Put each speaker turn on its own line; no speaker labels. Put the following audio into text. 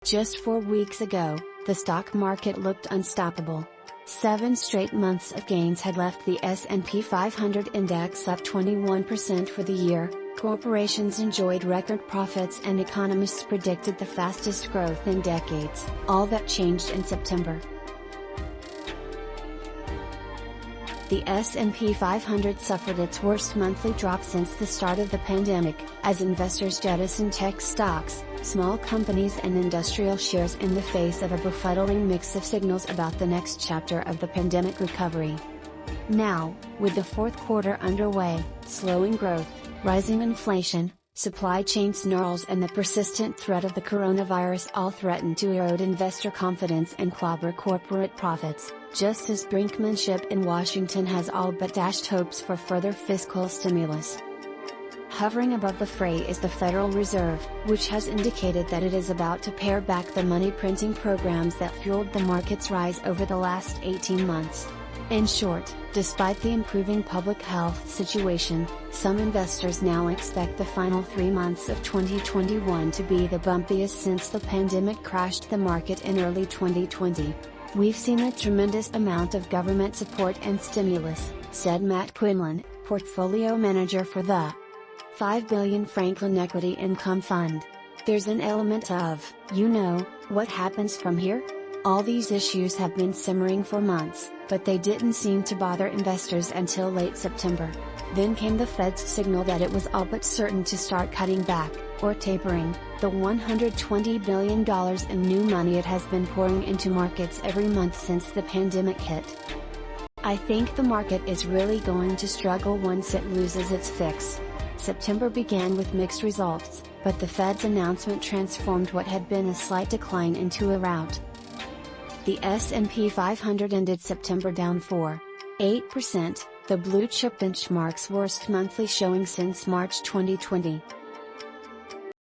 Just 4 weeks ago, the stock market looked unstoppable. 7 straight months of gains had left the S&P 500 index up 21% for the year. Corporations enjoyed record profits and economists predicted the fastest growth in decades. All that changed in September. The S&P 500 suffered its worst monthly drop since the start of the pandemic, as investors jettisoned tech stocks, small companies and industrial shares in the face of a befuddling mix of signals about the next chapter of the pandemic recovery. Now, with the fourth quarter underway, slowing growth, rising inflation, supply chain snarls and the persistent threat of the coronavirus all threaten to erode investor confidence and clobber corporate profits, just as brinkmanship in Washington has all but dashed hopes for further fiscal stimulus. Hovering above the fray is the Federal Reserve, which has indicated that it is about to pare back the money printing programs that fueled the market's rise over the last 18 months. In short, despite the improving public health situation, some investors now expect the final 3 months of 2021 to be the bumpiest since the pandemic crashed the market in early 2020. "We've seen a tremendous amount of government support and stimulus," said Matt Quinlan, portfolio manager for the $5 billion Franklin Equity Income Fund. "There's an element of, what happens from here? All these issues have been simmering for months, but they didn't seem to bother investors until late September. Then came the Fed's signal that it was all but certain to start cutting back, or tapering, the $120 billion in new money it has been pouring into markets every month since the pandemic hit. I think the market is really going to struggle once it loses its fix." September began with mixed results, but the Fed's announcement transformed what had been a slight decline into a rout. The S&P 500 ended September down 4.8%, the blue chip benchmark's worst monthly showing since March 2020.